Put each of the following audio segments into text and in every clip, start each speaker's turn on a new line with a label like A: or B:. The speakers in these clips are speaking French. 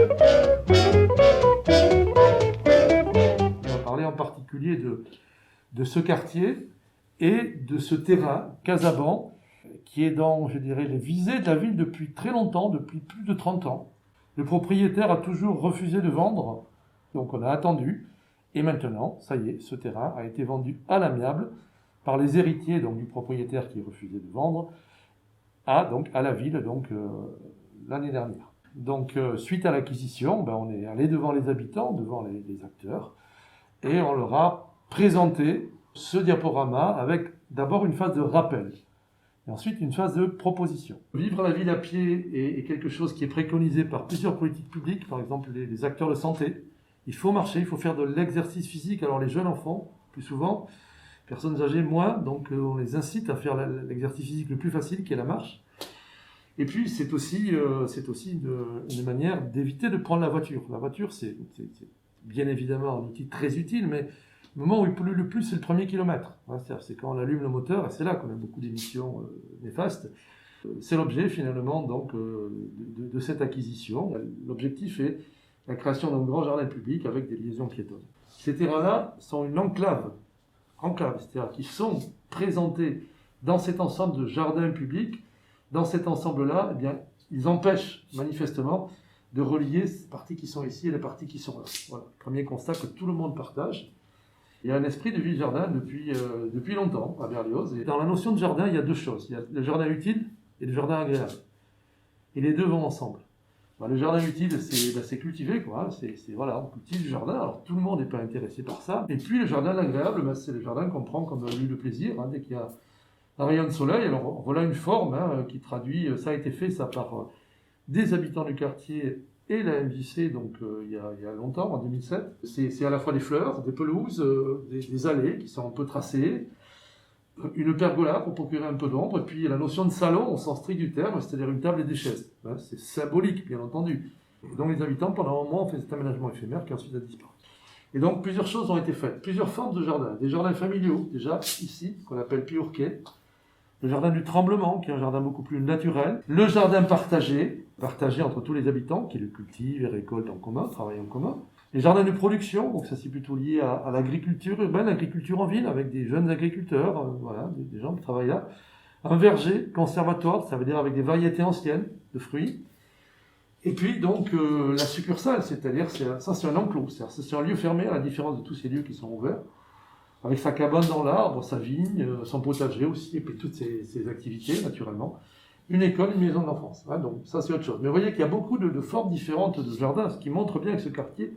A: On va parler en particulier de ce quartier et de ce terrain, Casaban, qui est dans, je dirais, les visées de la ville depuis très longtemps, depuis plus de 30 ans. Le propriétaire a toujours refusé de vendre, donc on a attendu. Et maintenant, ça y est, ce terrain a été vendu à l'amiable par les héritiers donc, du propriétaire qui refusait de vendre à la ville l'année dernière. Donc, suite à l'acquisition, on est allé devant les habitants, devant les acteurs, et on leur a présenté ce diaporama avec d'abord une phase de rappel, et ensuite une phase de proposition. Vivre la ville à pied est quelque chose qui est préconisé par plusieurs politiques publiques, par exemple les acteurs de santé. Il faut marcher, il faut faire de l'exercice physique. Alors les jeunes enfants, plus souvent, personnes âgées moins, donc on les incite à faire l'exercice physique le plus facile, qui est la marche. Et puis c'est aussi une manière d'éviter de prendre la voiture. La voiture, c'est bien évidemment un outil très utile, mais le moment où il pollue le plus, c'est le premier kilomètre. C'est quand on allume le moteur, et c'est là qu'on a beaucoup d'émissions néfastes. C'est l'objet finalement donc, de cette acquisition. L'objectif est la création d'un grand jardin public avec des liaisons piétonnes. Ces terrains-là sont une enclave, c'est-à-dire qu'ils sont présentés dans cet ensemble de jardins publics. Dans cet ensemble-là, eh bien, ils empêchent manifestement de relier les parties qui sont ici et les parties qui sont là. Voilà. Premier constat que tout le monde partage. Il y a un esprit de ville-jardin depuis longtemps à Berlioz. Et dans la notion de jardin, il y a deux choses. Il y a le jardin utile et le jardin agréable. Et les deux vont ensemble. Le jardin utile, c'est cultivé, quoi. On cultive le jardin. Alors tout le monde n'est pas intéressé par ça. Et puis le jardin agréable, c'est le jardin qu'on prend comme un lieu de plaisir, dès qu'il y a un rayon de soleil. Alors voilà une forme qui traduit, ça a été fait par des habitants du quartier et la MJC, donc il y a longtemps, en 2007. C'est à la fois des fleurs, des pelouses, des allées qui sont un peu tracées, une pergola pour procurer un peu d'ombre, et puis la notion de salon au sens strict du terme, c'est-à-dire une table et des chaises. C'est symbolique, bien entendu. Et donc les habitants, pendant un moment, ont fait cet aménagement éphémère qui ensuite a disparu. Et donc plusieurs choses ont été faites, plusieurs formes de jardins. Des jardins familiaux, déjà, ici, qu'on appelle piurquet. Le jardin du Tremblement, qui est un jardin beaucoup plus naturel. Le jardin partagé entre tous les habitants, qui le cultivent et récoltent en commun, travaillent en commun. Les jardins de production, donc ça c'est plutôt lié à l'agriculture urbaine, l'agriculture en ville, avec des jeunes agriculteurs, des gens qui travaillent là. Un verger conservatoire, ça veut dire avec des variétés anciennes de fruits. Et puis donc la succursale, c'est-à-dire ça c'est un enclos, c'est un lieu fermé à la différence de tous ces lieux qui sont ouverts, avec sa cabane dans l'arbre, sa vigne, son potager aussi, et puis toutes ses activités naturellement. Une école, une maison d'enfance. Donc ça c'est autre chose. Mais vous voyez qu'il y a beaucoup de formes différentes de jardins, ce qui montre bien que ce quartier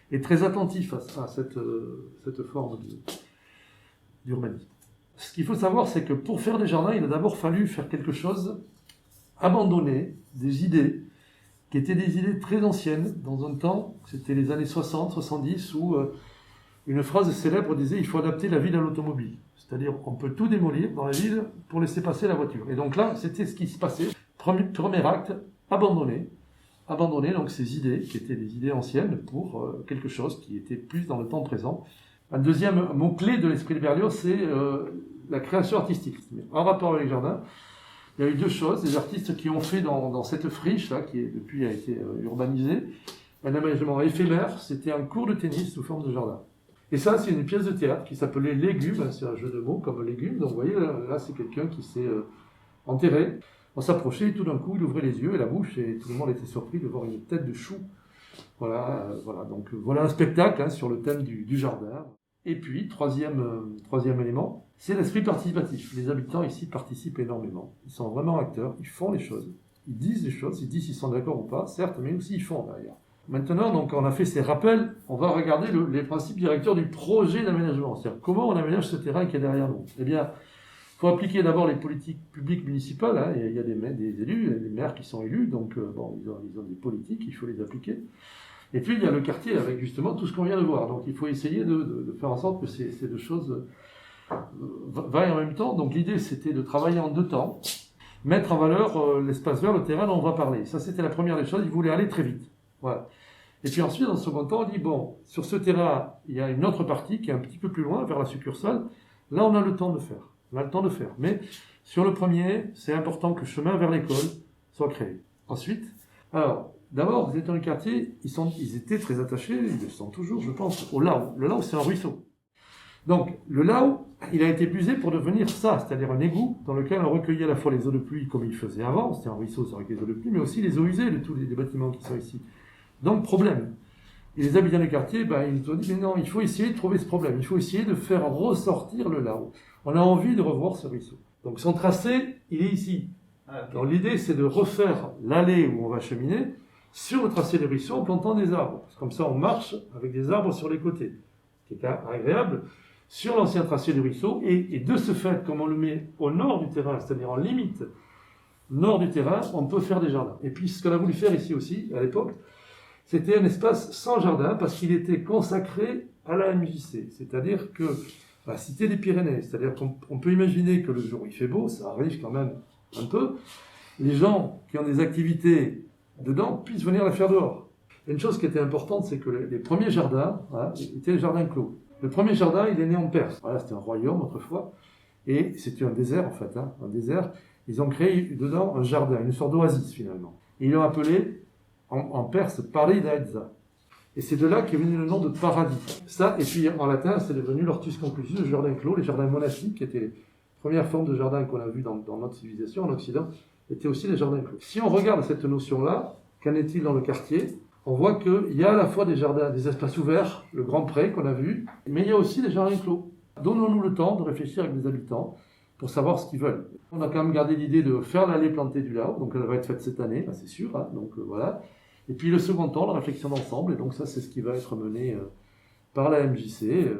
A: est très attentif à cette forme d'urbanisme. Ce qu'il faut savoir, c'est que pour faire des jardins, il a d'abord fallu faire quelque chose, abandonner des idées qui étaient des idées très anciennes, dans un temps, c'était les années 60, 70, où une phrase célèbre disait « il faut adapter la ville à l'automobile ». C'est-à-dire qu'on peut tout démolir dans la ville pour laisser passer la voiture. Et donc là, c'était ce qui se passait. Premier acte, abandonner donc ces idées, qui étaient des idées anciennes, pour quelque chose qui était plus dans le temps présent. Un deuxième mot-clé de l'esprit de Berlioz, c'est la création artistique. En rapport avec les jardins, il y a eu deux choses. Des artistes qui ont fait dans cette friche, là, qui depuis a été urbanisée, un aménagement éphémère. C'était un court de tennis sous forme de jardin. Et ça, c'est une pièce de théâtre qui s'appelait Légumes, c'est un jeu de mots comme légumes. Donc vous voyez, là c'est quelqu'un qui s'est enterré. On s'approchait et tout d'un coup, il ouvrait les yeux et la bouche, et tout le monde était surpris de voir une tête de chou. Voilà. Donc voilà un spectacle sur le thème du jardin. Et puis, troisième élément, c'est l'esprit participatif. Les habitants ici participent énormément. Ils sont vraiment acteurs, ils font les choses. Ils disent les choses, ils disent s'ils sont d'accord ou pas, certes, mais aussi ils font derrière. Maintenant, donc, on a fait ces rappels, on va regarder les principes directeurs du projet d'aménagement. C'est-à-dire, comment on aménage ce terrain qui est derrière nous. Eh bien, il faut appliquer d'abord les politiques publiques municipales. Il y a des élus, des maires qui sont élus, donc ils ont des politiques, il faut les appliquer. Et puis, il y a le quartier avec justement tout ce qu'on vient de voir. Donc, il faut essayer de faire en sorte que ces deux choses vaillent en même temps. Donc, l'idée, c'était de travailler en deux temps, mettre en valeur l'espace vert, le terrain dont on va parler. Ça, c'était la première des choses. Ils voulaient aller très vite. Voilà. Et puis ensuite, dans le second temps, on dit, sur ce terrain, il y a une autre partie qui est un petit peu plus loin, vers la succursale. Là, on a le temps de faire. Mais sur le premier, c'est important que le chemin vers l'école soit créé. Ensuite, alors, d'abord, les habitants du quartier, ils étaient très attachés, ils le sont toujours, je pense, au Lao. Le Lao, c'est un ruisseau. Donc, le Lao, il a été puisé pour devenir ça, c'est-à-dire un égout dans lequel on recueillait à la fois les eaux de pluie comme il faisait avant, c'était un ruisseau, ça recueillait les eaux de pluie, mais aussi les eaux usées de tous les bâtiments qui sont ici. Donc, problème. Et les habitants du quartier, ils nous ont dit, mais non, il faut essayer de trouver ce problème, il faut essayer de faire ressortir le Lao. On a envie de revoir ce ruisseau. Donc, son tracé, il est ici. Donc, l'idée, c'est de refaire l'allée où on va cheminer sur le tracé du ruisseau en plantant des arbres. Comme ça, on marche avec des arbres sur les côtés, qui est agréable, sur l'ancien tracé du ruisseau. Et de ce fait, comme on le met au nord du terrain, c'est-à-dire en limite nord du terrain, on peut faire des jardins. Et puis, ce qu'on a voulu faire ici aussi, à l'époque, c'était un espace sans jardin parce qu'il était consacré à la MJC. C'est-à-dire que la cité des Pyrénées, c'est-à-dire qu'on peut imaginer que le jour où il fait beau, ça arrive quand même un peu, les gens qui ont des activités dedans puissent venir la faire dehors. Et une chose qui était importante, c'est que les premiers jardins étaient les jardins clos. Le premier jardin, il est né en Perse. Voilà, c'était un royaume autrefois, et c'était un désert en fait, un désert. Ils ont créé dedans un jardin, une sorte d'oasis finalement. Et ils l'ont appelé en perse Paradisa. Et c'est de là qu'est venu le nom de paradis. Ça, et puis en latin, c'est devenu l'ortus conclusus, le jardin clos, les jardins monastiques, qui étaient les premières formes de jardin qu'on a vues dans notre civilisation en Occident, étaient aussi les jardins clos. Si on regarde cette notion-là, qu'en est-il dans le quartier ? On voit qu'il y a à la fois des jardins, des espaces ouverts, le grand pré qu'on a vu, mais il y a aussi des jardins clos. Donnons-nous le temps de réfléchir avec les habitants pour savoir ce qu'ils veulent. On a quand même gardé l'idée de faire l'allée plantée du Lao, donc elle va être faite cette année, là, c'est sûr, donc voilà. Et puis le second temps, la réflexion d'ensemble, et donc ça c'est ce qui va être mené par la MJC.